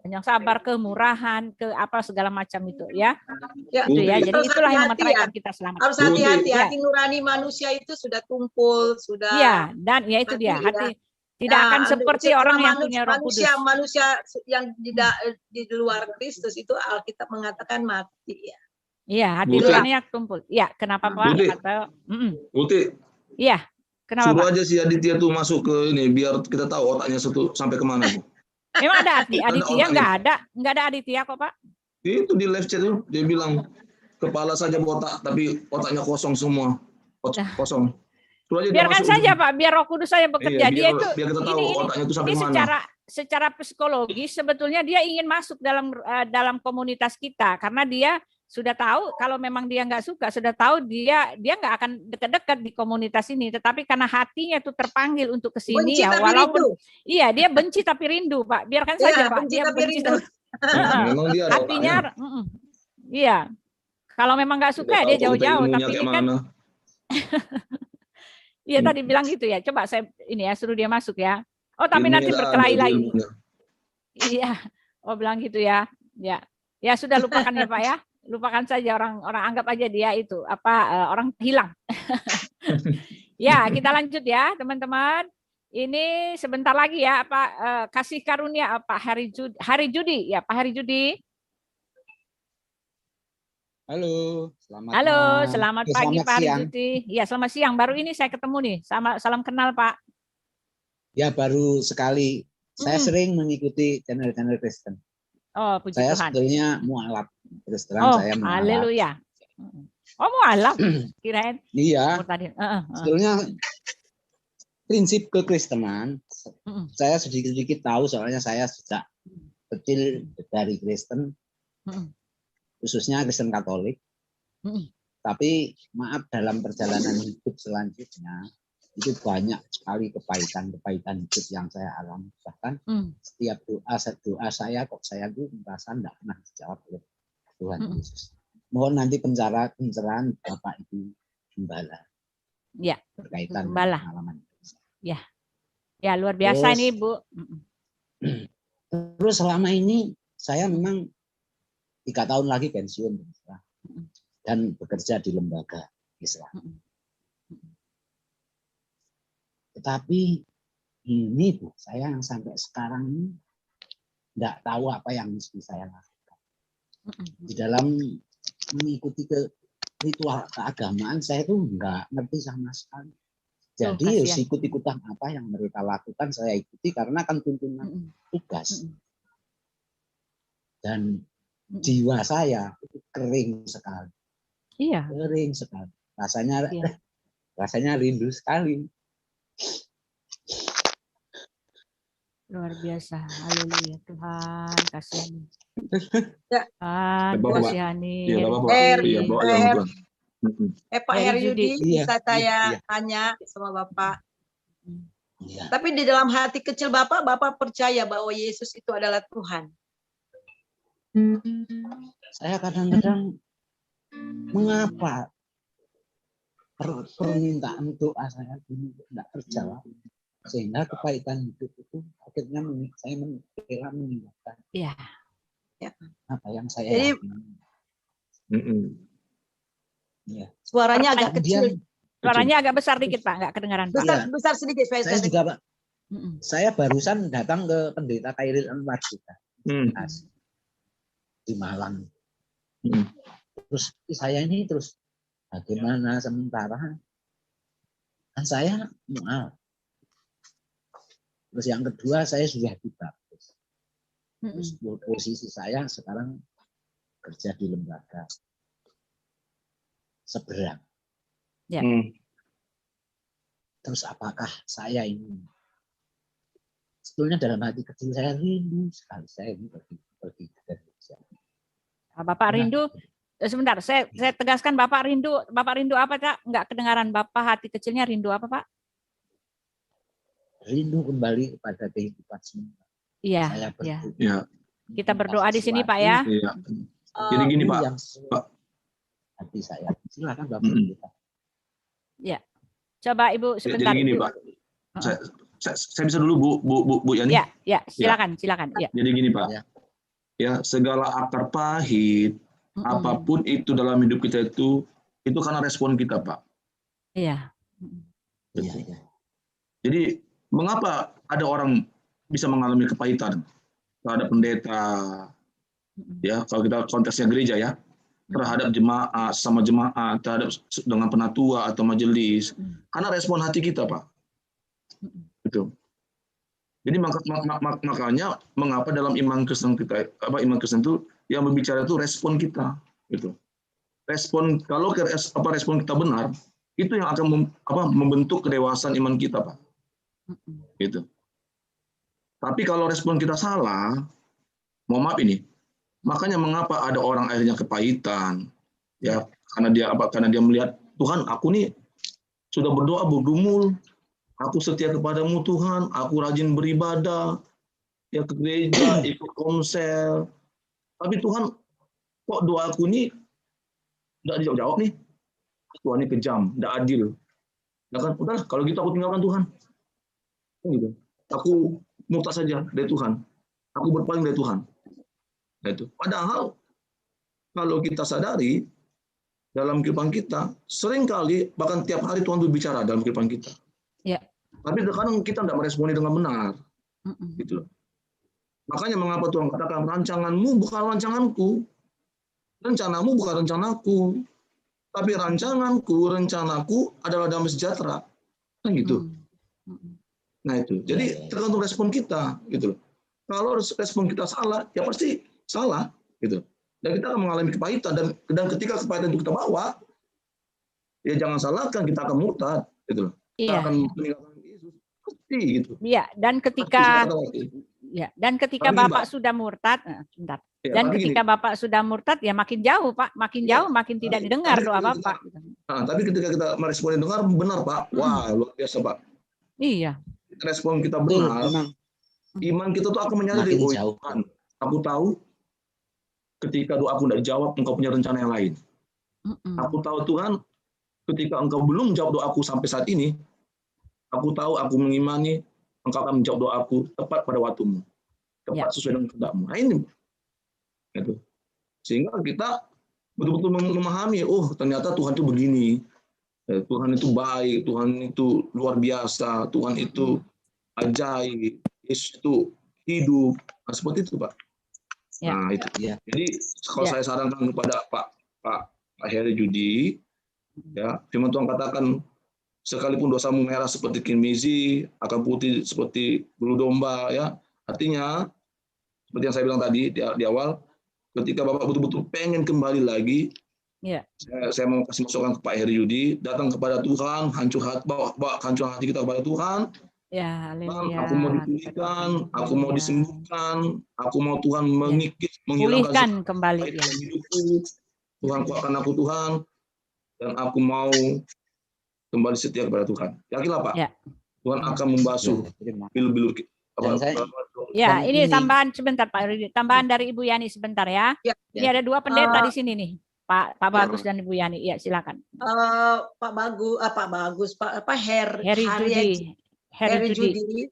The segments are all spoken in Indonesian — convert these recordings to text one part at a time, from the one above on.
yang sabar, kemurahan, ke apa segala macam itu ya. Itu ya. Jadi itulah yang mementeraikan kita selamat. Harus hati-hati, hati nurani manusia itu sudah tumpul, sudah. Iya, dan ya itu dia hati. Tidak akan seperti orang yang punya Roh Kudus. Manusia yang di luar Kristus itu Alkitab mengatakan mati ya. Iya, hati nuraninya tumpul. Iya, kenapa Pak? Buti. Iya, kenapa Suruh Pak? aja si Aditya tuh masuk ke ini biar kita tahu otaknya sampai kemana. Memang ada Aditya? Nggak ada Aditya kok Pak. Itu di live chat tuh dia bilang kepala saja botak tapi otaknya kosong semua. Kosong. Biarkan saja Pak, biar Roh Kudus saya bekerja. Iya, dia itu biar kita tahu otaknya itu sampai mana. Secara psikologis sebetulnya dia ingin masuk dalam komunitas kita karena dia sudah tahu kalau memang dia nggak suka, sudah tahu dia nggak akan dekat-dekat di komunitas ini, tetapi karena hatinya itu terpanggil untuk ke sini ya, walaupun iya dia benci tapi rindu Pak, biarkan saja Pak, dia benci tapi hatinya iya, kalau memang nggak suka dia jauh-jauh, tapi ini kan iya tadi bilang gitu ya, coba saya ini ya suruh dia masuk ya, oh tapi nanti berkelahi lagi, iya, oh bilang gitu ya, ya sudah lupakan ya Pak ya. Lupakan saja orang anggap aja dia itu orang hilang. Ya, kita lanjut ya, teman-teman. Ini sebentar lagi ya kasih karunia Hari Judi ya, Pak Hari Judi. Halo, selamat pagi Pak Hari Judi. Ya, selamat siang. Baru ini saya ketemu nih. Salam kenal Pak. Ya, baru sekali. Saya sering mengikuti channel-channel Kristen. Oh, puji saya Tuhan. sebetulnya mualaf. Terus terang saya mualaf. Haleluya. Oh, mualaf. Kirain. Iya. Sebetulnya prinsip kekristenan saya sedikit-sedikit tahu soalnya saya sejak kecil dari Kristen. Khususnya Kristen Katolik. Tapi maaf dalam perjalanan hidup selanjutnya itu banyak sekali kepaitan hidup yang saya alami. Bahkan setiap doa saya kok saya tuh merasa tidak pernah dijawab oleh Tuhan Yesus. Mohon nanti pencerahan Bapak Ibu Gembala. Ya. Berkaitan dengan pengalaman. Ya. Ya luar biasa ini Bu. Terus selama ini saya memang 3 tahun lagi pensiun dan bekerja di lembaga Islam. Tetapi ini Bu, saya yang sampai sekarang ini tidak tahu apa yang mesti saya lakukan. Di dalam mengikuti ritual keagamaan, saya itu nggak ngerti sama sekali. Jadi ikut-ikutan apa yang mereka lakukan, saya ikuti karena kan tuntunan tugas. Dan jiwa saya itu kering sekali. Iya. Kering sekali. Rasanya rindu sekali. Luar biasa. Haleluya Tuhan, kasihani. Ya. Tuhan, kasihani. Pak Heryudi, bisa saya tanya sama Bapak. Tapi di dalam hati kecil Bapak percaya bahwa Yesus itu adalah Tuhan. Saya kadang-kadang mengapa permintaan doa saya ini tidak terjawab, sehingga kepaitan hidup itu akhirnya saya meninggalkan apa yang saya yakini. Ya. Suaranya agak kecil. Suaranya agak besar dikit Pak, nggak kedengaran Pak. Besar sedikit. Saya juga Pak. Saya barusan datang ke pendeta Khairil Anwar kita di Malang. Terus saya ini bagaimana sementara kan saya mual. Terus yang kedua saya sudah dibaptis. Terus posisi saya sekarang kerja di lembaga seberang. Ya. Terus apakah saya ini sebetulnya dalam hati kecil saya rindu sekali saya ini pergi ke Indonesia. Bapak rindu, sebentar, saya tegaskan Bapak rindu apa Kak? Enggak kedengaran Bapak, hati kecilnya rindu apa Pak? Rindu kembali kepada kehidupan semula. Iya. Kita berdoa di sini Pak ya. Iya. Gini Pak. Hati saya. Silakan Bapak. Ya. Coba Ibu sebentar. Jadi gini Pak. saya bisa dulu Bu Yani? Ya, silakan. Ya. Jadi gini Pak, ya segala akar pahit, apapun itu dalam hidup kita itu karena respon kita Pak. Iya. Jadi mengapa ada orang bisa mengalami kepahitan terhadap pendeta, ya kalau kita konteksnya gereja ya, terhadap jemaat, sama jemaat, terhadap dengan penatua atau majelis, karena respon hati kita Pak. Gitu. Jadi makanya mengapa dalam iman Kristen kita, iman Kristen itu yang berbicara itu respon kita, gitu. Respon kalau respon kita benar, itu yang akan membentuk kedewasaan iman kita, Pak. Gitu. Tapi kalau respon kita salah, mohon maaf ini, makanya mengapa ada orang akhirnya kepahitan, ya karena dia melihat Tuhan, aku nih sudah berdoa bergumul. Aku setia kepadamu Tuhan, aku rajin beribadah, ya ke gereja, ikut komsel. Tapi Tuhan, kok doa aku ini tidak dijawab nih? Tuhan ini kejam, tidak adil. Ya kan, udah kalau gitu aku tinggalkan Tuhan. Gitu. Aku murtad saja dari Tuhan. Aku berpaling dari Tuhan. Nah, itu. Padahal kalau kita sadari dalam kehidupan kita, seringkali bahkan tiap hari Tuhan berbicara dalam kehidupan kita. Ya. Tapi terkadang kita tidak meresponi dengan benar. Gitu. Makanya mengapa Tuhan katakan rancanganmu bukan rancanganku. Rencanamu bukan rencanaku. Tapi rencanaku adalah damai sejahtera. Kan gitu. Nah itu. Jadi tergantung respon kita, gitu. Kalau respon kita salah, ya pasti salah, gitu. Dan kita akan mengalami kepahitan dan ketika kepahitan itu kita bawa, ya jangan salahkan, kita akan murtad, gitu. Kita akan meninggalkan Yesus, pasti gitu. Iya, dan ketika Bapak sudah murtad, sebentar. Dan ketika Bapak sudah murtad, ya makin jauh, Pak, makin jauh, makin tidak didengar doa Bapak. Tapi ketika kita meresponi dengar, benar, Pak. Wah, luar biasa, Pak. Iya. Respon kita benar, iman kita tuh akan menyadari, oh Tuhan, aku tahu ketika doaku tidak dijawab, Engkau punya rencana yang lain. Aku tahu Tuhan, ketika Engkau belum jawab doaku sampai saat ini, aku tahu, aku mengimani, Engkau akan menjawab doaku tepat pada waktumu, tepat sesuai dengan kehendak-Mu. Nah ini, gitu. Sehingga kita betul-betul memahami, oh ternyata Tuhan itu begini. Tuhan itu baik, Tuhan itu luar biasa, Tuhan itu ajaib, Yesus itu hidup. Nah, seperti itu, Pak. Ya. Nah, itu. Ya. Jadi kalau saya sarankan kepada Pak Heri Judi, ya, firman Tuhan katakan, sekalipun dosamu merah seperti kirmizi, akan putih seperti bulu domba, ya. Artinya, seperti yang saya bilang tadi di awal, ketika Bapak betul-betul pengen kembali lagi, saya mau kasih masukan ke Pak Heri Yudi, datang kepada Tuhan, hancur hati, bawa hancur hati kita kepada Tuhan. Ya, aku mau dipulihkan, aku mau disembuhkan, aku mau Tuhan menghilangkan kembali hidupku. Tuhan, kuatkan aku Tuhan, dan aku mau kembali setia kepada Tuhan. Yakinlah Pak, Tuhan akan membasuh bilu-bilu kita. Ya, ini tambahan sebentar Pak Rudi, tambahan dari Ibu Yani sebentar ya. Ini ada 2 pendeta di sini nih. Pak Bagus dan Ibu Yani, ya silakan. Heri Judi.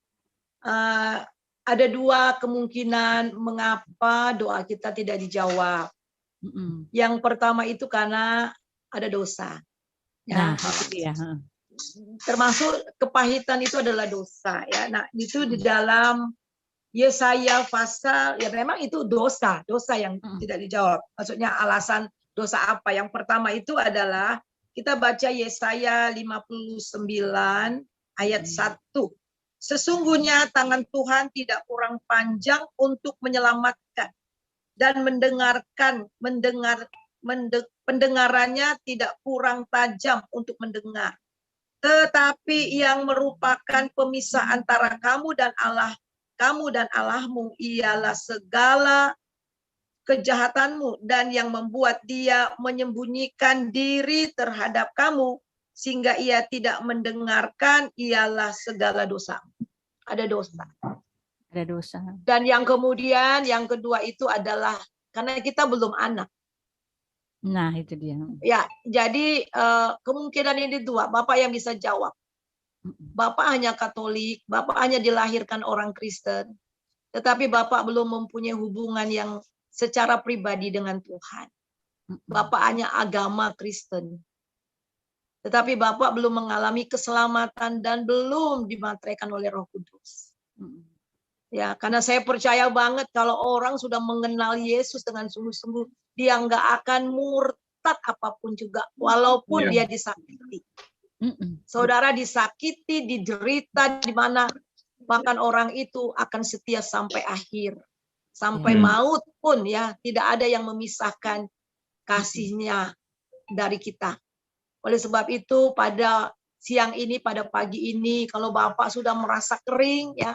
Ada 2 kemungkinan mengapa doa kita tidak dijawab. Yang pertama itu karena ada dosa. Ya. Nah, itu dia. Termasuk kepahitan itu adalah dosa. Ya. Nah, itu di dalam Yesaya pasal, ya memang itu dosa yang tidak dijawab. Maksudnya alasan dosa apa? Yang pertama itu adalah kita baca Yesaya 59 ayat 1. Sesungguhnya tangan Tuhan tidak kurang panjang untuk menyelamatkan dan pendengarannya tidak kurang tajam untuk mendengar. Tetapi yang merupakan pemisah antara kamu dan Allahmu ialah segala kejahatanmu, dan yang membuat dia menyembunyikan diri terhadap kamu sehingga ia tidak mendengarkan ialah segala dosa. Ada dosa. Ada dosa. Dan yang kedua itu adalah karena kita belum anak. Nah, itu dia. Ya, jadi kemungkinan ini 2, Bapak yang bisa jawab. Bapak hanya Katolik, Bapak hanya dilahirkan orang Kristen, tetapi Bapak belum mempunyai hubungan yang secara pribadi dengan Tuhan. Bapak hanya agama Kristen. Tetapi Bapak belum mengalami keselamatan dan belum dimateraikan oleh Roh Kudus. Ya, karena saya percaya banget kalau orang sudah mengenal Yesus dengan sungguh-sungguh, dia nggak akan murtad apapun juga, walaupun dia disakiti. Saudara disakiti, diderita, di mana bahkan orang itu akan setia sampai akhir, sampai maut pun ya, tidak ada yang memisahkan kasihnya dari kita. Oleh sebab itu pada siang ini, pada pagi ini, kalau Bapak sudah merasa kering ya,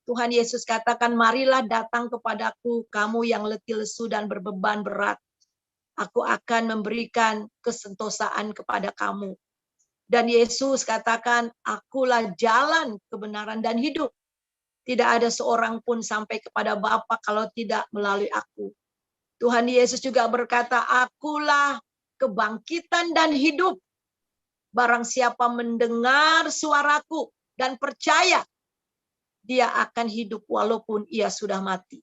Tuhan Yesus katakan, marilah datang kepadaku kamu yang letih lesu dan berbeban berat. Aku akan memberikan kesentosaan kepada kamu. Dan Yesus katakan, akulah jalan, kebenaran dan hidup. Tidak ada seorang pun sampai kepada Bapa kalau tidak melalui aku. Tuhan Yesus juga berkata, akulah kebangkitan dan hidup. Barang siapa mendengar suaraku dan percaya, dia akan hidup walaupun ia sudah mati.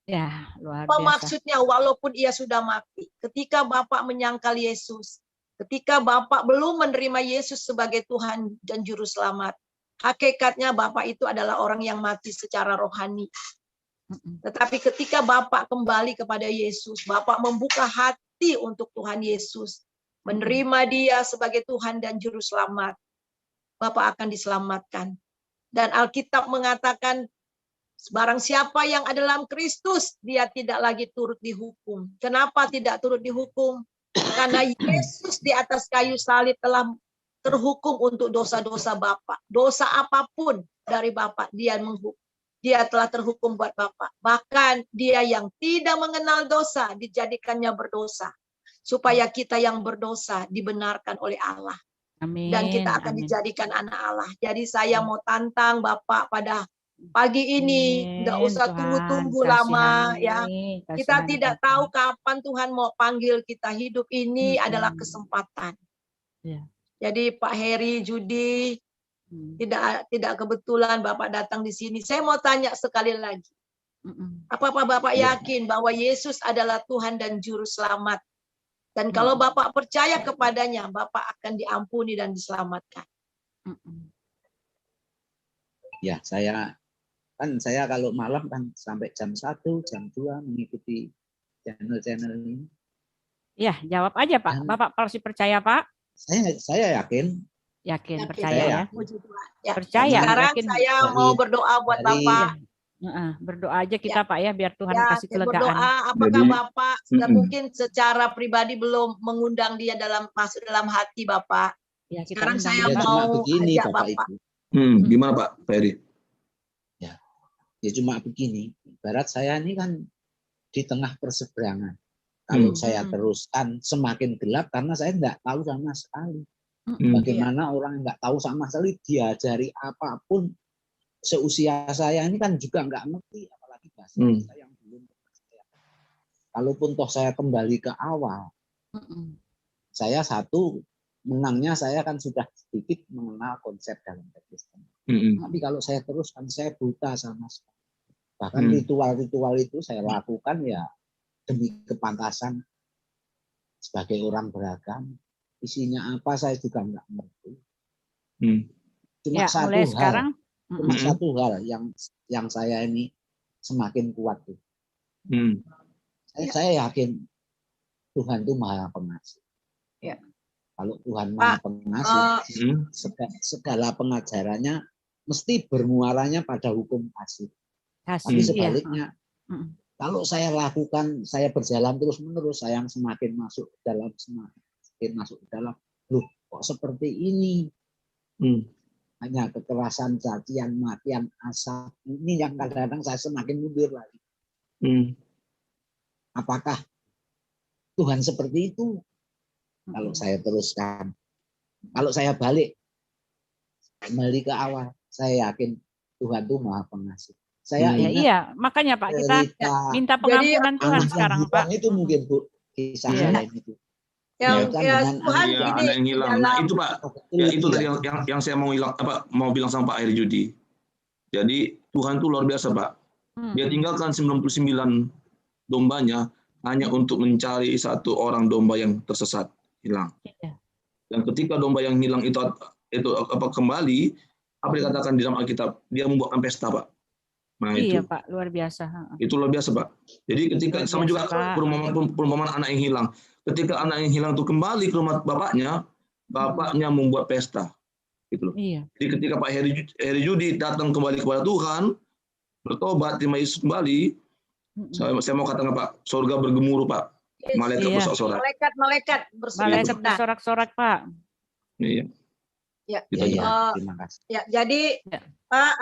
Ya, luar Apa biasa. maksudnya walaupun ia sudah mati? Ketika Bapak menyangkal Yesus, ketika Bapak belum menerima Yesus sebagai Tuhan dan Juru Selamat, hakikatnya Bapak itu adalah orang yang mati secara rohani. Tetapi ketika Bapak kembali kepada Yesus, Bapak membuka hati untuk Tuhan Yesus, menerima dia sebagai Tuhan dan Juru Selamat, Bapak akan diselamatkan. Dan Alkitab mengatakan, barang siapa yang ada dalam Kristus, dia tidak lagi turut dihukum. Kenapa tidak turut dihukum? Karena Yesus di atas kayu salib telah terhukum untuk dosa-dosa Bapak. Dosa apapun dari Bapak, dia telah terhukum buat Bapak. Bahkan dia yang tidak mengenal dosa, dijadikannya berdosa. Supaya kita yang berdosa dibenarkan oleh Allah. Amin. Dan kita akan dijadikan anak Allah. Jadi saya mau tantang Bapak pada pagi ini, nggak usah tunggu-tunggu lama ya. Kita tidak tahu kapan Tuhan mau panggil kita. Hidup ini adalah kesempatan. Jadi Pak Heri, Judi, tidak kebetulan Bapak datang di sini. Saya mau tanya sekali lagi. Apakah Bapak yakin bahwa Yesus adalah Tuhan dan Juru Selamat? Dan kalau Bapak percaya kepadanya, Bapak akan diampuni dan diselamatkan. Ya, saya kalau malam kan sampai jam 1, jam 2 mengikuti channel-channel ini. Ya, jawab aja Pak. Bapak pasti percaya Pak? Saya yakin. Yakin, percaya ya. Percaya. Sekarang yakin. Saya mau berdoa buat Bapak. Berdoa aja kita Pak ya, biar Tuhan kasih kelegaan. Berdoa, apakah Bapak sudah mungkin secara pribadi belum mengundang dia masuk dalam hati Bapak? Ya, sekarang saya mau begini, ajak Bapak. Gimana Pak Ferry? Ya cuma begini, ibarat saya ini kan di tengah perseberangan. Kalau saya teruskan semakin gelap karena saya nggak tahu sama sekali. Bagaimana orang nggak tahu sama sekali diajari apapun. Seusia saya ini kan juga nggak ngerti, apalagi bahasa saya yang belum percaya. Kalaupun toh saya kembali ke awal, saya menangnya saya kan sudah sedikit mengenal konsep dalam Kristen. Tapi kalau saya teruskan, saya buta sama sekali. Bahkan ritual-ritual itu saya lakukan ya demi kepantasan sebagai orang beragama. Isinya apa saya juga nggak ngerti. Cuma satu hal yang saya ini semakin kuat tuh. Saya yakin Tuhan itu Maha Pengasih. Ya. Kalau Tuhan Maha Pengasih, segala pengajarannya mesti bermuaranya pada hukum kasih. Tapi sebaliknya, kalau saya lakukan, saya berjalan terus-menerus, saya semakin masuk ke dalam, loh kok seperti ini? Hanya kekerasan, cacian, matian, asap. Ini yang kadang-kadang saya semakin mundur lagi. Apakah Tuhan seperti itu? Kalau saya teruskan. Kalau saya balik, kembali ke awal, saya yakin Tuhan itu Maha Pengasih. Saya iya, makanya Pak, kita minta pengampunan Tuhan sekarang Pak. Itu mungkin Bu, kisah lain itu. Yang ya, Tuhan ya, ini anak yang hilang. dalam... Nah itu Pak, ya itu tadi yang saya mau bilang sama Pak Heri Judi. Jadi Tuhan itu luar biasa Pak. Dia tinggalkan 99 dombanya hanya untuk mencari satu orang domba yang tersesat hilang. Dan ketika domba yang hilang itu kembali, apa dikatakan di dalam Alkitab? Dia membuatkan pesta Pak. Nah, iya itu. Pak, luar biasa. Itu luar biasa Pak. Jadi ketika sama juga perumpamaan anak yang hilang. Ketika anak yang hilang itu kembali ke rumah bapaknya membuat pesta. Gitu loh. Iya. Jadi ketika Pak Heri Judi datang kembali kepada Tuhan, bertobat, terima Yesus kembali, saya mau katakan Pak, surga bergemuruh Pak. Malaikat bersorak-sorak. Malaikat bersorak-sorak Pak. Iya. Ya. Terima kasih. Ya, jadi Pak,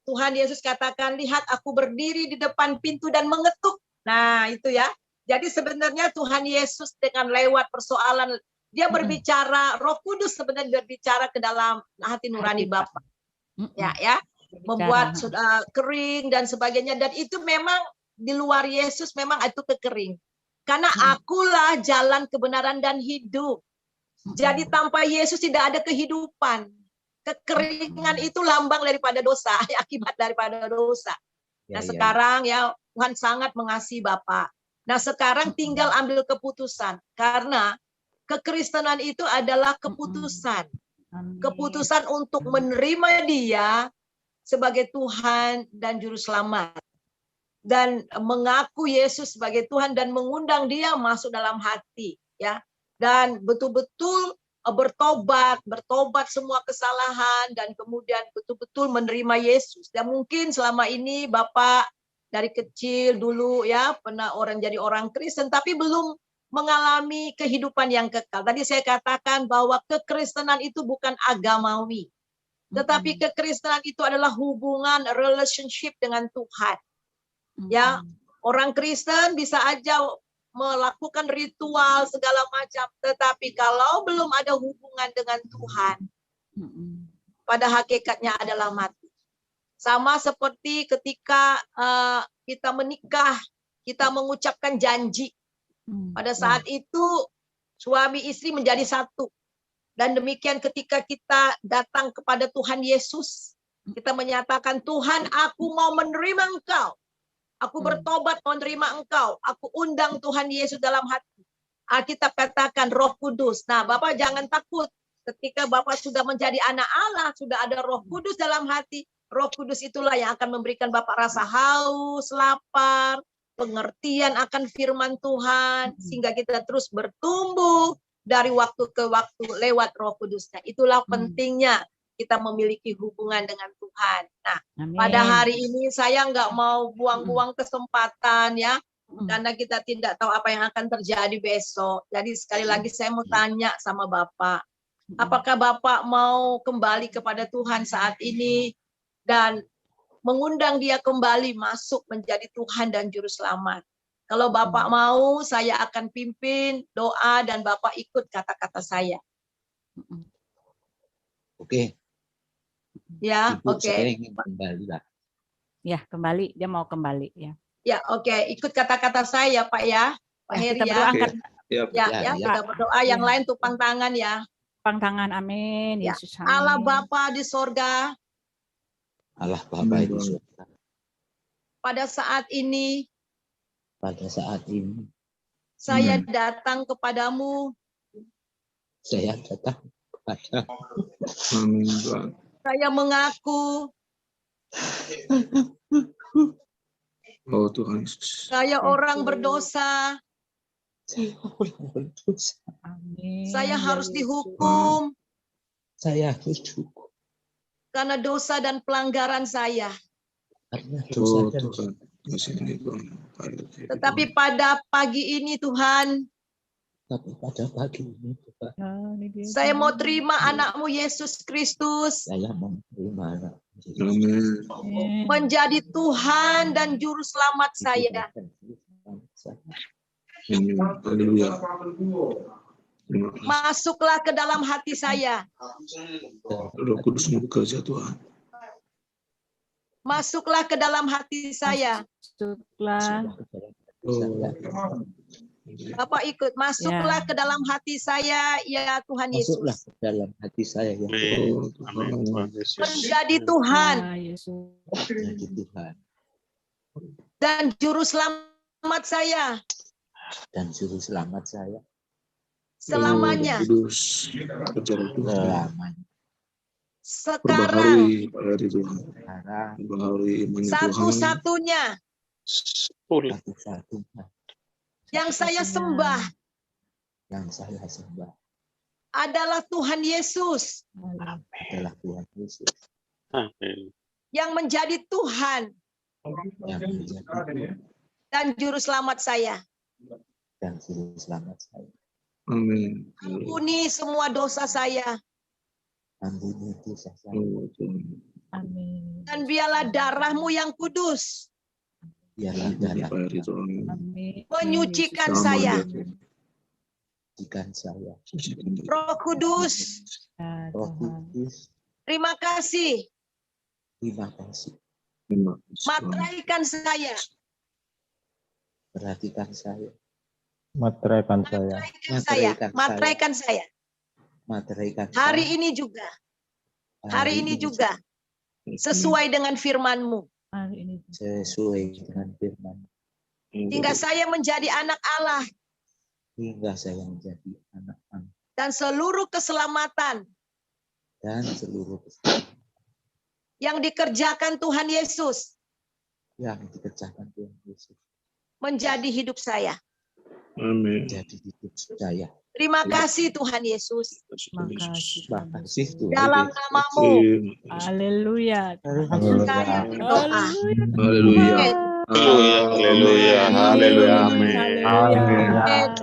Tuhan Yesus katakan, lihat aku berdiri di depan pintu dan mengetuk. Nah, itu ya. Jadi sebenarnya Tuhan Yesus dengan lewat persoalan, dia berbicara, Roh Kudus sebenarnya berbicara ke dalam hati nurani Bapa. Ya. Membuat kering dan sebagainya. Dan itu memang di luar Yesus memang itu kekering. Karena akulah jalan kebenaran dan hidup. Jadi tanpa Yesus tidak ada kehidupan. Kekeringan itu lambang daripada dosa, akibat daripada dosa. Nah sekarang ya Tuhan sangat mengasihi Bapak. Nah sekarang tinggal ambil keputusan. Karena kekristenan itu adalah keputusan. Keputusan untuk menerima Dia sebagai Tuhan dan Juru Selamat. Dan mengaku Yesus sebagai Tuhan dan mengundang Dia masuk dalam hati. Ya. Dan betul-betul bertobat semua kesalahan dan kemudian betul-betul menerima Yesus. Dan mungkin selama ini Bapak dari kecil dulu ya pernah jadi orang Kristen tapi belum mengalami kehidupan yang kekal. Tadi saya katakan bahwa kekristenan itu bukan agamawi. Tetapi kekristenan itu adalah hubungan relationship dengan Tuhan. Ya, orang Kristen bisa aja melakukan ritual segala macam, tetapi kalau belum ada hubungan dengan Tuhan, pada hakikatnya adalah mati. Sama seperti ketika kita menikah, kita mengucapkan janji. Pada saat itu suami istri menjadi satu. Dan demikian ketika kita datang kepada Tuhan Yesus, kita menyatakan, Tuhan aku mau menerima Engkau. Aku bertobat mau menerima Engkau. Aku undang Tuhan Yesus dalam hati. Alkitab katakan Roh Kudus. Nah Bapak jangan takut. Ketika Bapak sudah menjadi anak Allah, sudah ada Roh Kudus dalam hati. Roh Kudus itulah yang akan memberikan Bapak rasa haus, lapar, pengertian akan firman Tuhan. Sehingga kita terus bertumbuh dari waktu ke waktu lewat Roh Kudusnya. Itulah pentingnya kita memiliki hubungan dengan Tuhan. Nah, pada hari ini saya nggak mau buang-buang kesempatan ya, karena kita tidak tahu apa yang akan terjadi besok. Jadi sekali lagi saya mau tanya sama Bapak, apakah Bapak mau kembali kepada Tuhan saat ini dan mengundang Dia kembali masuk menjadi Tuhan dan Juru Selamat? Kalau Bapak mau, saya akan pimpin doa dan Bapak ikut kata-kata saya. Oke. Ya, oke. Saya ingin kembali lah. Ya, kembali. Dia mau kembali ya. Ya, oke. Ikut kata-kata saya, Pak ya. Pak Heri kita ya. Angkat. Ya, kita berdoa. Yang lain tupang tangan ya. Tupang tangan, amin. Ya. Yesus, amin. Allah Bapa di sorga. Allah Bapa di sorga. Pada saat ini. Saya datang kepadamu. Saya datang kepadamu. Amin. Saya mengaku. Oh Tuhan Yesus. Saya orang berdosa. Amin. Saya harus dihukum. Saya harus dihukum. Karena dosa dan pelanggaran saya. Karena dosa dan Tetapi pada pagi ini Tuhan. Saya mau terima anakmu Yesus Kristus. Saya mau terima anakmu menjadi Tuhan dan Juru Selamat saya. Masuklah ke dalam hati saya. Roh Kudus bekerja Tuhan. Masuklah ke dalam hati saya. Bapak ikut, masuklah ke dalam hati saya, ya Tuhan Yesus. Masuklah ke dalam hati saya, ya Menjadi Tuhan Jadi Tuhan dan juru selamat saya dan juru selamat saya selamanya. selamanya. Sekarang Sekarang satu-satunya satu-satunya yang saya sembah yang saya sembah adalah Tuhan Yesus adalah Tuhan Yesus yang menjadi Tuhan yang menjadi dan juru selamat saya. dan juru selamat saya. Amin. Ampuni semua dosa saya Ampuni dosa saya. Amin. dan biarlah darah-Mu yang kudus Biarlah darah Amin. menyucikan saya. sucikan saya. Roh Kudus, Roh Kudus, terima kasih. terima kasih. Materaikan saya. Perhatikan saya. Materaikan saya. Materaikan saya. Materaikan saya. Materaikan Hari saya. ini juga. Hari ini juga. Sesuai dengan firman-Mu. Hari ini. Sesuai dengan firman. Hingga saya menjadi anak Allah. Hingga saya menjadi anak-anak. Dan seluruh keselamatan Dan seluruh yang dikerjakan Tuhan Yesus yang dikerjakan Tuhan Yesus. menjadi hidup saya. Amin. Menjadi hidup saya. Terima kasih Tuhan Yesus. Makasih. Terima kasih Tuhan Dalam Yesus. nama-Mu. Haleluya. Saya berdoa. Haleluya. Haleluya, haleluya, amin. Amin.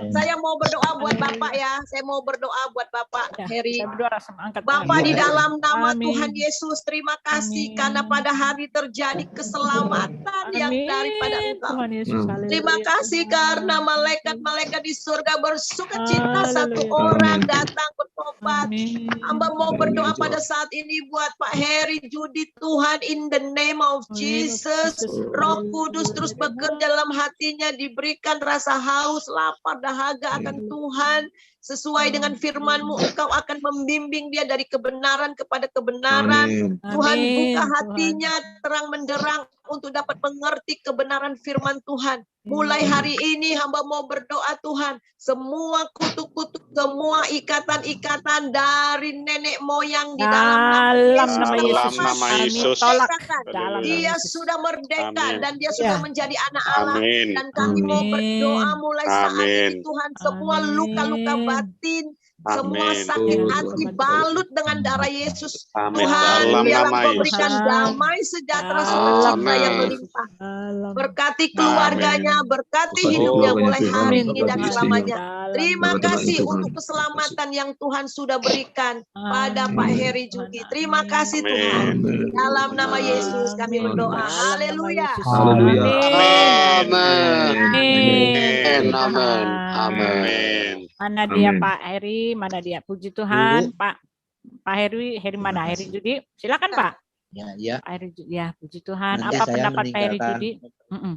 Saya mau berdoa buat Bapak ya. Saya mau berdoa buat Bapak Heri. Saya berdoa sama angkat Bapak tangan. di dalam nama Amin. Tuhan Yesus, terima kasih Amin. karena pada hari terjadi keselamatan yang Amin. daripada Engkau. Tuhan Yesus, haleluya. Terima kasih karena malaikat-malaikat di surga bersuka cita satu Haleluya. orang datang bertobat. Amin. Hamba mau berdoa pada saat ini buat Pak Heri Judi, Tuhan, in the name of Jesus. Roh Kudus terus bekerja dalam hatinya, diberikan rasa haus, lapar, dahaga akan Tuhan. Sesuai dengan firman-Mu, Engkau akan membimbing dia dari kebenaran kepada kebenaran. Amin. Tuhan, Amin, buka Tuhan. hatinya terang menderang untuk dapat mengerti kebenaran firman Tuhan. Mulai hari ini hamba mau berdoa Tuhan, semua kutuk-kutuk, semua ikatan-ikatan dari nenek moyang di dalam nama Yesus. Dalam nama Yesus. Tolak. Katakan, Dalam dia Yesus. sudah merdeka Amin. dan dia sudah menjadi anak Allah. Amin. Dan kami mau berdoa mulai saat ini Amin. Tuhan, semua luka-luka batin, semua Amin. sakit hati balut dengan darah Yesus. Amin. Tuhan, Dalam biarlah nama Kau Yesus. berikan damai sejahtera sukacita yang Amin. melimpah. Dalam Berkati keluarganya, berkati hidupnya mulai hari ini dan selamanya. Terima kasih untuk keselamatan yang Tuhan sudah berikan pada Pak Heri Judi. Terima kasih Tuhan. Amin. Dalam nama Yesus kami berdoa. Haleluya. Haleluya. Amin. Amin. Amin. Amin. Mana dia Amin. Pak Heri? Mana dia? Puji Tuhan, Pak Heri mana? Heri Judi. Silakan Pak. Ya, Pak Heri Judi. Ya, puji Tuhan. Nanti Apa saya pendapat Pak Heri meninggalkan Judi? Mm-mm.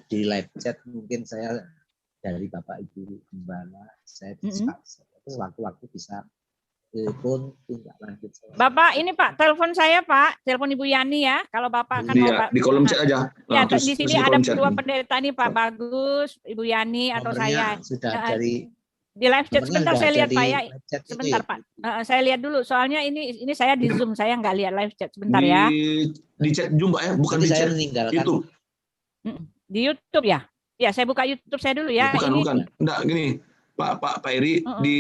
di live chat mungkin saya dari Bapak Ibu Gembala, saya bisa waktu-waktu bisa telepon tindak lanjut saya. Bapak, ini Pak, telepon saya Pak, telepon Ibu Yani ya. Kalau Bapak kan Iya, mau di kolom chat aja. Ya, Terus- di sini terus ada kolom chat. dua pendeta nih Pak Bagus, Ibu Yani atau Nomornya saya. sudah Ya, dari Di live chat nomornya sebentar sudah saya lihat dari Pak ya. live chat itu Sebentar ya? Pak. Saya lihat dulu soalnya ini saya di Zoom, saya nggak lihat live chat sebentar ya. Di chat Jumba ya, bukan Nanti di saya chat meninggalkan itu. Di YouTube ya. Ya, saya buka YouTube saya dulu ya. Bukan, Ini bukan. Enggak, gini. Pak Eri di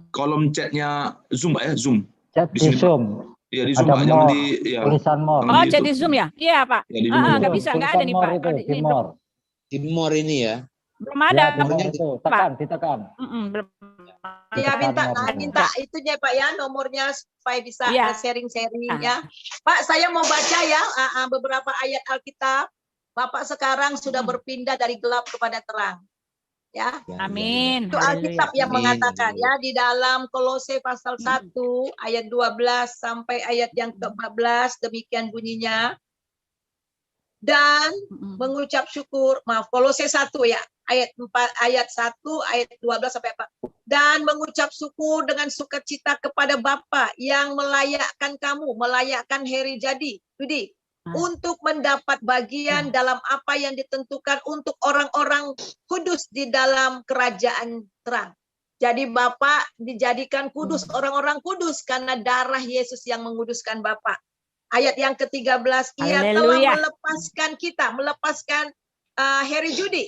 kolom chatnya Zoom Pak ya, Zoom. Chat Di di sini, Pak. Zoom. Iya di Zoom Ada Pak, jangan more. di ya. Tulisan more. Jangan Oh, di chat YouTube. di Zoom ya? Iya Pak. Ya, di Zoom. Nggak bisa, nggak ada nih Pak. Tulisan more itu, Ini di more. Timor ini ya. belum Ya, ada. di more itu. Tekan, ditekan. Belum. Ya minta Nomor. minta itunya Pak ya, nomornya supaya bisa Iya. sharing-sharing ya. Pak, saya mau baca ya beberapa ayat Alkitab. Bapak sekarang sudah berpindah dari gelap kepada terang. Ya. Ya, Amin. Itu Alkitab yang Amin. mengatakan ya di dalam Kolose pasal 1 ayat 12 sampai ayat yang ke-14 demikian bunyinya. dan mengucap syukur. Maaf, Kolose 1 ya, ayat 1 ayat 12 sampai 4. Dan mengucap syukur dengan sukacita kepada Bapa yang melayakkan kamu, melayakkan Heri Judi untuk mendapat bagian dalam apa yang ditentukan untuk orang-orang kudus di dalam kerajaan terang. Jadi Bapak dijadikan kudus, orang-orang kudus karena darah Yesus yang menguduskan Bapak. Ayat yang ke-13, ia telah melepaskan kita, melepaskan Heri Judi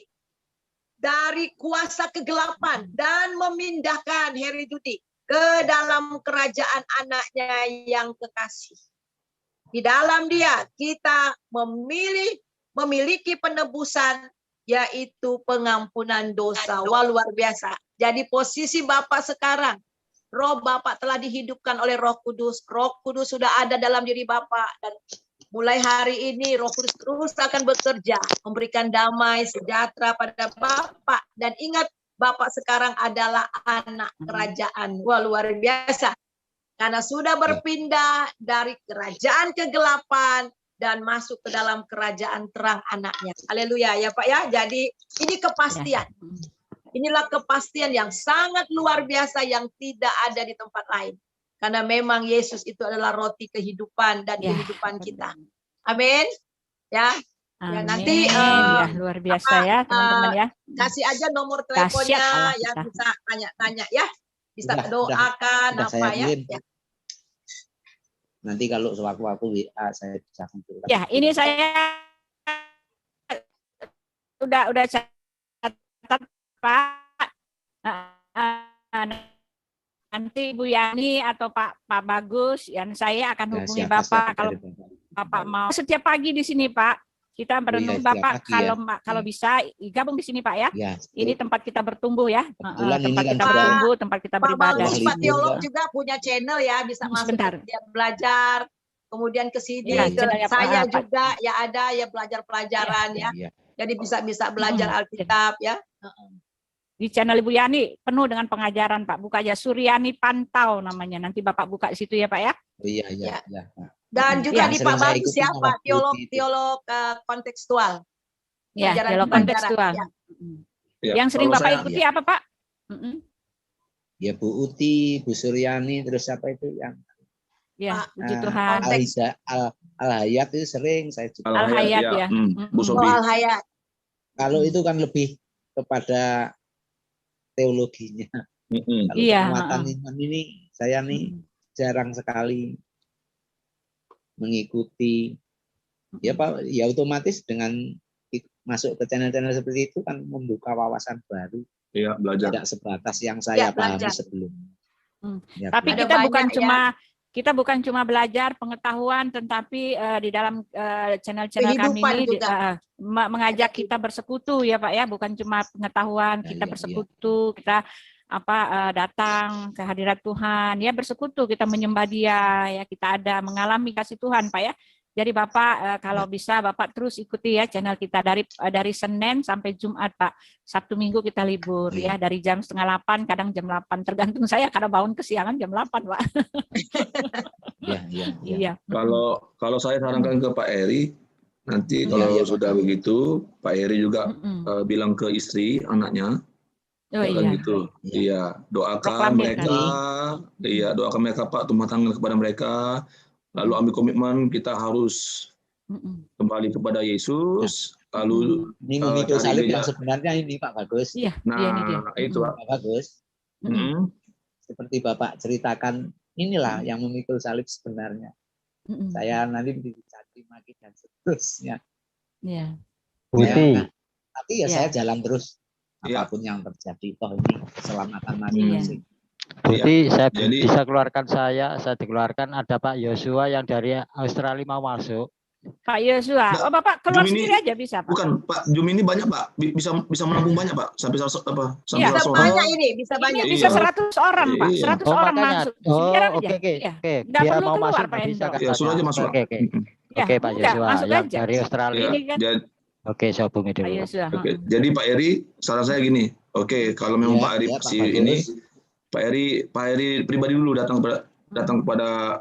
dari kuasa kegelapan dan memindahkan Heri Judi ke dalam kerajaan anaknya yang kekasih. Di dalam dia kita memiliki penebusan, yaitu pengampunan dosa. Wah, luar biasa. Jadi posisi Bapak sekarang, Roh Bapak telah dihidupkan oleh Roh Kudus. Roh Kudus sudah ada dalam diri Bapak. Dan mulai hari ini Roh Kudus terus akan bekerja, memberikan damai, sejahtera pada Bapak. Dan ingat, Bapak sekarang adalah anak kerajaan. Wah, luar biasa. Karena sudah berpindah dari kerajaan kegelapan dan masuk ke dalam kerajaan terang anaknya. Haleluya ya Pak ya. Jadi ini kepastian. Inilah kepastian yang sangat luar biasa yang tidak ada di tempat lain. Karena memang Yesus itu adalah roti kehidupan dan kehidupan kita. Amin. Ya. Ya, nanti ya, luar biasa ya teman-teman ya. Kasih aja nomor teleponnya yang bisa tanya-tanya ya. Bisa doakan apa ya. Nanti kalau sewaktu-waktu WA saya bisa kumpulkan. Ya, ini saya udah catat Pak. Nanti Bu Yani atau Pak Bagus, yang saya akan hubungi Bapak kalau Bapak mau. Setiap pagi di sini Pak. Kita merenung Bapak kalau bisa gabung di sini Pak ya. Ini tempat kita bertumbuh ya. Tempat kita bertumbuh, tempat kita beribadah. Pak teolog juga punya channel ya, bisa masuk dia belajar, kemudian ke sini. Saya juga ya ada ya belajar pelajaran ya. Jadi bisa belajar Alkitab ya. Di channel Ibu Yani penuh dengan pengajaran Pak. Buka aja Suryani Pantau namanya. Nanti Bapak buka di situ ya Pak ya. Iya. Dan juga di Pak Bagus siapa? Teolog kontekstual. Ya, teolog kontekstual. Ya. Yang sering Bapak ikuti apa Pak? Ya Bu Uti, Bu Suryani, terus apa itu yang? Ya, puji Tuhan. Al-Hayat itu sering saya juga. Al-Hayat ya. Bu Sofi. Al-Hayat. Kalau itu kan lebih kepada teologinya. Iya. Penguatan iman ini saya nih jarang sekali mengikuti. Ya Pak, ya otomatis dengan masuk ke channel-channel seperti itu kan membuka wawasan baru. Iya, belajar. Tidak sebatas yang saya pahami sebelumnya. Ya, tapi kita bukan cuma belajar pengetahuan, tetapi di dalam channel-channel kami ini mengajak kita bersekutu ya Pak ya, bukan cuma pengetahuan, kita bersekutu, kita datang ke hadirat Tuhan ya, bersekutu, kita menyembah Dia ya, kita ada mengalami kasih Tuhan Pak ya. Jadi Bapak kalau bisa Bapak terus ikuti ya channel kita dari Senin sampai Jumat Pak. Sabtu Minggu kita libur ya, dari jam 7:30 kadang jam 8, tergantung saya karena bangun kesiangan jam 8 Pak. Iya. Kalau saya sarankan ke Pak Eri, nanti kalau sudah begitu Pak Eri juga bilang ke istri anaknya. Gitu. Iya, doakan mereka. Iya, doakan mereka Pak, tumpah tangan kepada mereka. Lalu ambil komitmen kita harus kembali kepada Yesus. Lalu ini memikul salib yang sebenarnya ini Pak Bagus. Iya. Nah, itu Pak Bagus. Seperti Bapak ceritakan, inilah yang memikul salib sebenarnya. Saya nanti dicaci maki dan seterusnya. Iya. Tapi ya saya jalan terus. Apapun yang terjadi, toh ini keselamatan masing-masing. Berarti saya bisa keluarkan saya dikeluarkan, ada Pak Yosua yang dari Australia mau masuk. Pak Yosua, Bapak keluar sendiri aja bisa Pak. Bukan Pak, Jum ini banyak Pak, bisa menampung banyak Pak, sampai banyak ini, bisa banyak. Bisa 100 orang Pak, 100 orang masuk. Oke. Dia mau masuk bisa kan? Ya, sudah aja masuk. Oke Pak Yosua yang dari Australia. Oke, saya hubungi dulu. Oke, jadi Pak Eri, saran saya gini. Oke, kalau memang Pak Eri ini, Pak Eri pribadi dulu datang kepada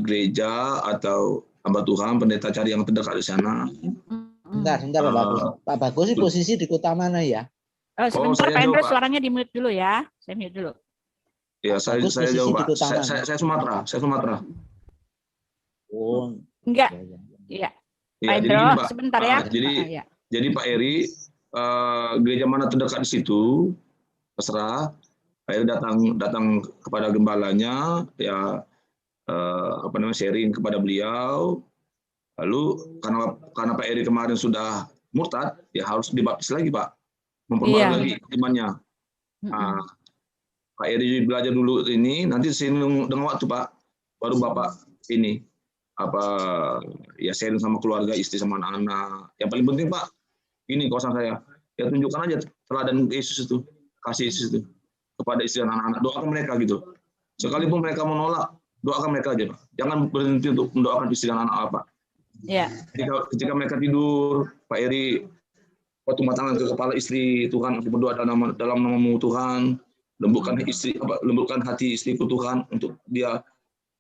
gereja atau hamba Tuhan, pendeta cari yang terdekat di sana. Bentar Pak Bagus. Pak Bagus sih posisi di kota mana ya? Sebentar Pak Hendro, suaranya di mute dulu ya. Saya mute dulu. Ya, saya jauh Pak. Saya Sumatera. Oh. Enggak. Iya. Pak Hendro, sebentar ya. Jadi Pak Eri, gereja mana terdekat di situ, terserah. Pak Eri datang kepada gembalanya, ya sharing kepada beliau. Lalu karena Pak Eri kemarin sudah murtad, ya harus dibaptis lagi Pak, memperbarui lagi imannya. Nah, Pak Eri belajar dulu ini, nanti dengan waktu Pak, baru Bapak ini sharing sama keluarga, istri sama anak-anak. Yang paling penting Pak, ini kawasan saya, ya tunjukkan aja teladan Yesus itu, kasih Yesus itu kepada istri dan anak-anak, doakan mereka gitu. Sekalipun mereka menolak, doakan mereka aja Pak. Jangan berhenti untuk mendoakan istri dan anak-anak Pak. Ya. Ketika mereka tidur, Pak Eri potong tangan ke kepala istri, Tuhan aku berdoa dalam namamu Tuhan, lembutkan hati istriku Tuhan untuk dia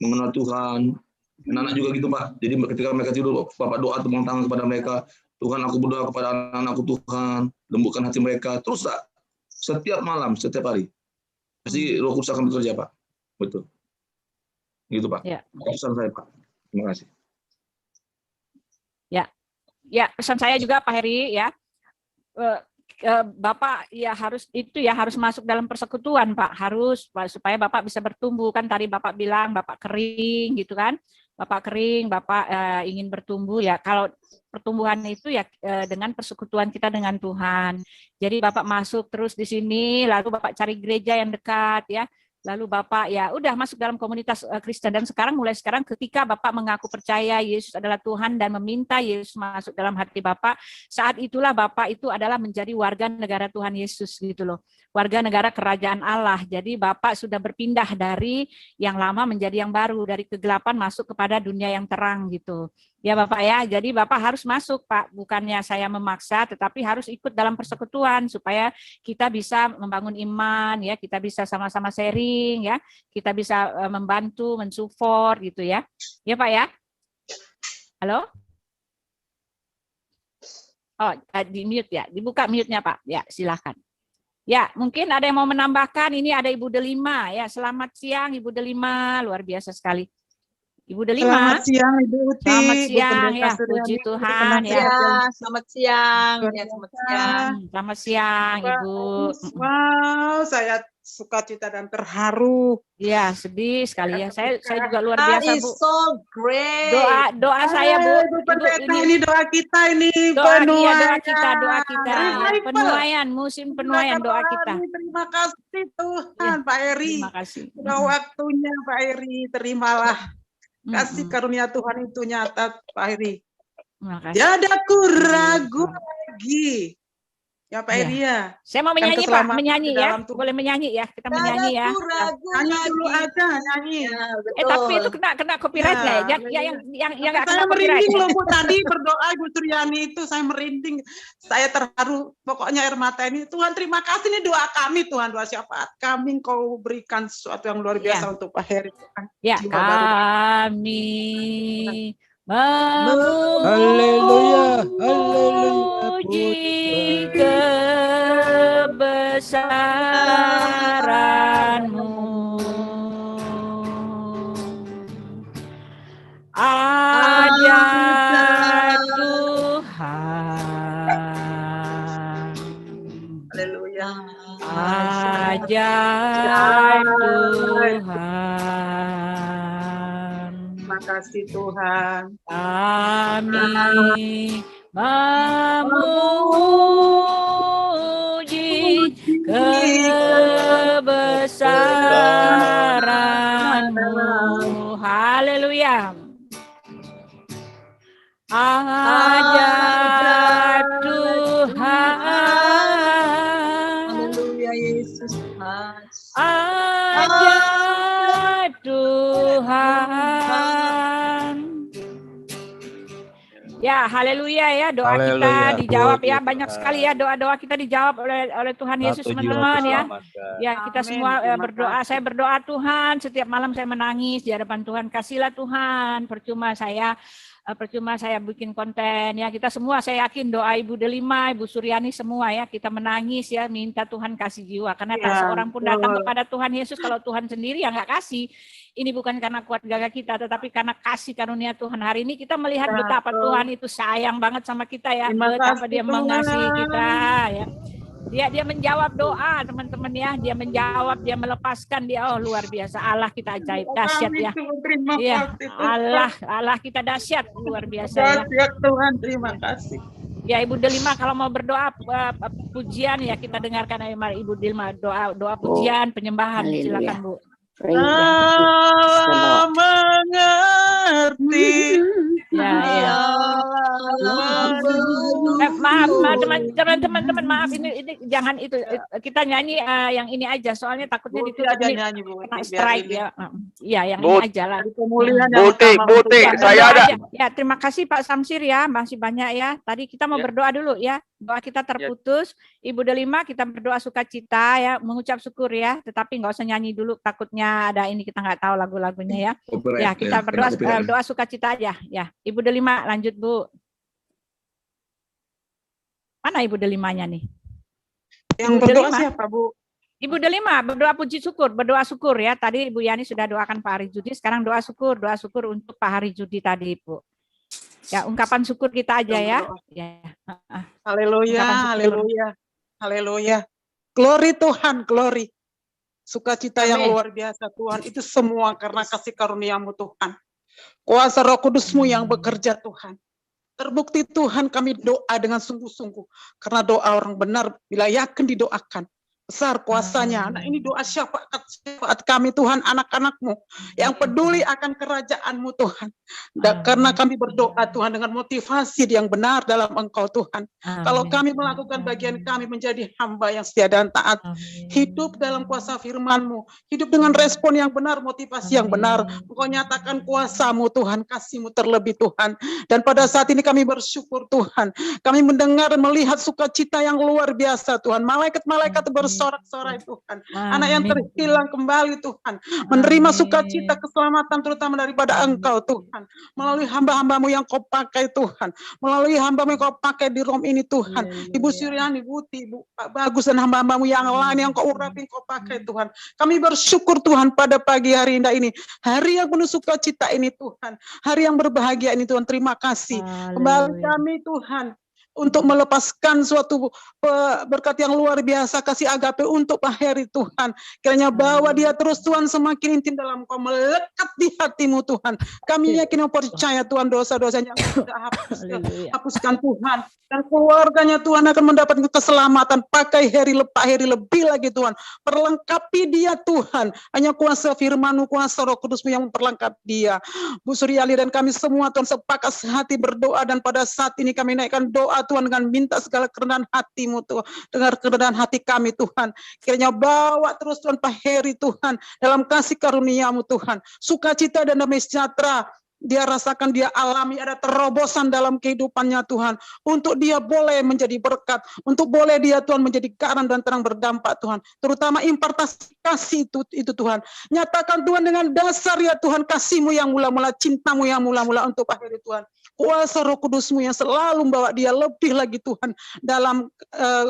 mengenal Tuhan. Anak-anak juga gitu Pak. Jadi ketika mereka tidur, Bapak doa tepung tangan kepada mereka, Tuhan aku berdoa kepada anak-anakku Tuhan, lembutkan hati mereka. Terus Pak, setiap malam, setiap hari, pasti Roh Kudus akan bekerja Pak. Betul. Gitu Pak. Ya. Pesan saya Pak. Terima kasih. Ya, pesan saya juga Pak Heri ya. Bapak ya harus masuk dalam persekutuan Pak, harus supaya Bapak bisa bertumbuh. Kan tadi Bapak bilang Bapak kering gitu kan. Bapak kering, Bapak ingin bertumbuh ya. Kalau pertumbuhan itu ya dengan persekutuan kita dengan Tuhan. Jadi Bapak masuk terus di sini, lalu Bapak cari gereja yang dekat ya. Lalu Bapak ya udah masuk dalam komunitas Kristen, dan mulai sekarang ketika Bapak mengaku percaya Yesus adalah Tuhan dan meminta Yesus masuk dalam hati Bapak, saat itulah Bapak itu adalah menjadi warga negara Tuhan Yesus gitu loh. Warga negara kerajaan Allah. Jadi Bapak sudah berpindah dari yang lama menjadi yang baru, dari kegelapan masuk kepada dunia yang terang gitu. Ya Bapak ya, jadi Bapak harus masuk Pak, bukannya saya memaksa, tetapi harus ikut dalam persekutuan supaya kita bisa membangun iman ya, kita bisa sama-sama sharing ya, kita bisa membantu, mensupport gitu ya. Ya Pak ya. Halo? Oh, di mute ya, dibuka mute-nya Pak. Ya, silakan. Ya, mungkin ada yang mau menambahkan, ini ada Ibu Delima ya. Selamat siang Ibu Delima, luar biasa sekali. Ibu Delima. Selamat siang Ibu Uti. Selamat siang ya, puji Tuhan ya. Selamat siang. Ya, selamat siang. Selamat siang Ibu. Wow, saya sukacita dan terharu. Iya, sedih sekali ya. Saya juga luar biasa Bu. So great. Doa saya Bu. Ini doa kita ini. Doa kita. Penuaian, musim penuaian doa kita. Terima kasih Tuhan Pak Eri. Terima kasih. Sudah waktunya Pak Eri, terimalah. Kasih karunia Tuhan itu nyata Pak Heri. Tiada aku ragu lagi. Ya Pak Heri ya. Saya mau menyanyi Pak, menyanyi ya. Boleh menyanyi ya, kita menyanyi ya. Nyanyi dulu aja, nyanyi. Tapi itu kena copyright nggak ya? Yang nggak kena saya copyright. merinding loh Bu, tadi berdoa Ibu Suryani itu saya merinding. Saya terharu, pokoknya air mata ini. Tuhan terima kasih, ini doa kami Tuhan, doa syafaat kami, Kau berikan sesuatu yang luar biasa untuk Pak Heri. Ya, kami memuji kebesaran-Mu, ajaib Tuhan. Haleluya. Ajaib Tuhan. Terima kasih Tuhan. Kami memuji kebesaran-Mu. Haleluya. Ajaib Tuhan. Haleluya Yesus. Ajaib Tuhan. Ya, haleluya ya, doa kita dijawab ya, banyak sekali ya doa-doa kita dijawab oleh Tuhan Yesus teman-teman ya. Ya, kita semua berdoa, saya berdoa Tuhan, setiap malam saya menangis di hadapan Tuhan, kasihlah Tuhan, percuma saya percuma saya bikin konten ya. Kita semua saya yakin doa Ibu Delima, Ibu Suryani semua ya, kita menangis ya, minta Tuhan kasih jiwa. Karena tak seorang pun datang kepada Tuhan Yesus kalau Tuhan sendiri yang nggak kasih. Ini bukan karena kuat gagah kita, tetapi karena kasih karunia Tuhan. Hari ini kita melihat betapa Tuhan itu sayang banget sama kita ya, betapa Dia mengasihi kita ya. Dia menjawab doa teman-teman ya, dia menjawab, dia melepaskan, dia luar biasa. Allah kita ajaib, dahsyat ya. Iya, Allah kita dahsyat, luar biasa ya. Tuhan, terima kasih. Ya Ibu Delima kalau mau berdoa pujian ya kita dengarkan Ibu Delima doa pujian penyembahan. Silakan Bu. Allah mengerti. Ya. Maaf teman-teman, maaf ini jangan itu kita nyanyi yang ini aja soalnya takutnya ditutup strike ya. Iya yang ini aja lah. Butik, saya ada. Ya terima kasih Pak Samsir ya, masih banyak ya. Tadi kita mau berdoa dulu ya. Doa kita terputus. Ibu Delima kita berdoa sukacita ya, mengucap syukur ya. Tetapi nggak usah nyanyi dulu, takutnya ada ini kita nggak tahu lagu-lagunya ya. Ya kita berdoa sukacita aja ya. Ibu Delima lanjut Bu. Mana Ibu Delimanya nih? Yang berdoa siapa Bu? Ibu Delima berdoa puji syukur, berdoa syukur ya. Tadi Ibu Yani sudah doakan Pak Hari Judi, sekarang doa syukur untuk Pak Hari Judi tadi Ibu. Ya ungkapan syukur kita aja ya. Haleluya, haleluya, haleluya. Glory Tuhan, glory. Sukacita yang luar biasa Tuhan, itu semua karena kasih karunia-Mu Tuhan. Kuasa Roh Kudus-Mu yang bekerja Tuhan. Terbukti Tuhan kami doa dengan sungguh-sungguh. Karena doa orang benar bila yakin didoakan. Besar kuasanya. Nah ini doa syafaat kami Tuhan, anak-anak-Mu yang peduli akan kerajaan-Mu Tuhan. Dan karena kami berdoa Tuhan dengan motivasi yang benar dalam Engkau Tuhan. Kalau kami melakukan bagian kami menjadi hamba yang setia dan taat. Hidup dalam kuasa firman-Mu. Hidup dengan respon yang benar, motivasi yang benar. Engkau nyatakan kuasa-Mu Tuhan, kasih-Mu terlebih Tuhan. Dan pada saat ini kami bersyukur Tuhan. Kami mendengar dan melihat sukacita yang luar biasa Tuhan. Malaikat-malaikat bersorak-sorai Tuhan. Anak yang terhilang kembali Tuhan. Menerima sukacita keselamatan terutama daripada Engkau Tuhan. Melalui hamba-hamba-Mu yang Kau pakai Tuhan. Melalui hamba-Mu yang Kau pakai di room ini Tuhan. Ibu Suryani, Buti, Pak Bagus dan hamba-hamba-Mu yang lain yang Kau urapi, Kau pakai Tuhan. Kami bersyukur Tuhan pada pagi hari indah ini. Hari yang penuh sukacita ini Tuhan. Hari yang berbahagia ini Tuhan. Terima kasih. Kembali kami Tuhan. Untuk melepaskan suatu berkat yang luar biasa kasih agape untuk Pak Heri Tuhan. Kiranya bawa dia terus Tuhan semakin intim dalam Kau, melekat di hati-Mu Tuhan. Kami yakin dan percaya Tuhan dosa-dosanya sudah hapuskan Tuhan. Dan keluarganya Tuhan akan mendapatkan keselamatan. Pakai Pak Heri lebih lagi Tuhan. Perlengkapi dia Tuhan. Hanya kuasa firman-Mu, kuasa Roh Kudus-Mu yang memperlengkapi dia. Bu Suryani dan kami semua Tuhan sepakat sehati berdoa dan pada saat ini kami naikkan doa Tuhan dengan minta segala kerendahan hati-Mu Tuhan, dengar kerendahan hati kami Tuhan. Kiranya bawa terus Tuhan Pak Heri Tuhan dalam kasih karunia-Mu Tuhan. Sukacita dan damai sejahtera dia rasakan, dia alami, ada terobosan dalam kehidupannya Tuhan. Untuk dia boleh menjadi berkat, untuk boleh dia Tuhan menjadi garam dan terang berdampak Tuhan. Terutama impartasi kasih itu Tuhan. Nyatakan Tuhan dengan dasar ya Tuhan kasih-Mu yang mula-mula, cinta-Mu yang mula-mula untuk Pak Heri Tuhan. Kuasa Roh Kudus-Mu yang selalu membawa dia lebih lagi Tuhan dalam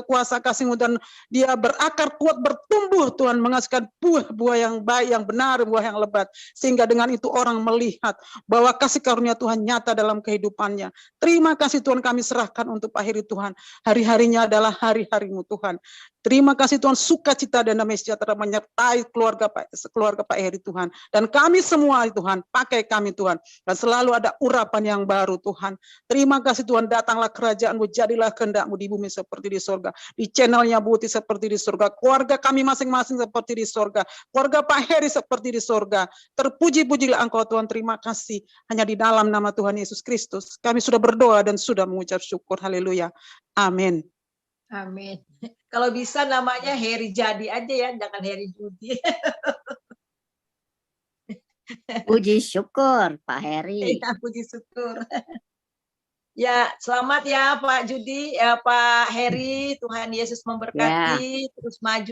kuasa kasih-Mu dan dia berakar kuat, bertumbuh Tuhan, menghasilkan buah-buah yang baik, yang benar, buah yang lebat. Sehingga dengan itu orang melihat bahwa kasih karunia Tuhan nyata dalam kehidupannya. Terima kasih Tuhan kami serahkan untuk Pak Heri Tuhan. Hari-harinya adalah hari-hari-Mu Tuhan. Terima kasih Tuhan, sukacita dan damai sejahtera menyertai keluarga Pak Heri Tuhan. Dan kami semua Tuhan, pakai kami Tuhan. Dan selalu ada urapan yang baru Tuhan. Terima kasih Tuhan, datanglah kerajaan-Mu, jadilah kehendak-Mu di bumi seperti di surga. Di channelnya Buti seperti di surga. Keluarga kami masing-masing seperti di surga. Keluarga Pak Heri seperti di surga. Terpuji-pujilah Engkau Tuhan, terima kasih. Hanya di dalam nama Tuhan Yesus Kristus. Kami sudah berdoa dan sudah mengucap syukur. Haleluya. Amin. Amin. Kalau bisa namanya Heri Jadi aja ya, jangan Heri Judi. Puji syukur Pak Heri. Ya, puji syukur. Ya, selamat ya Pak Judi, Pak Heri. Tuhan Yesus memberkati, terus maju.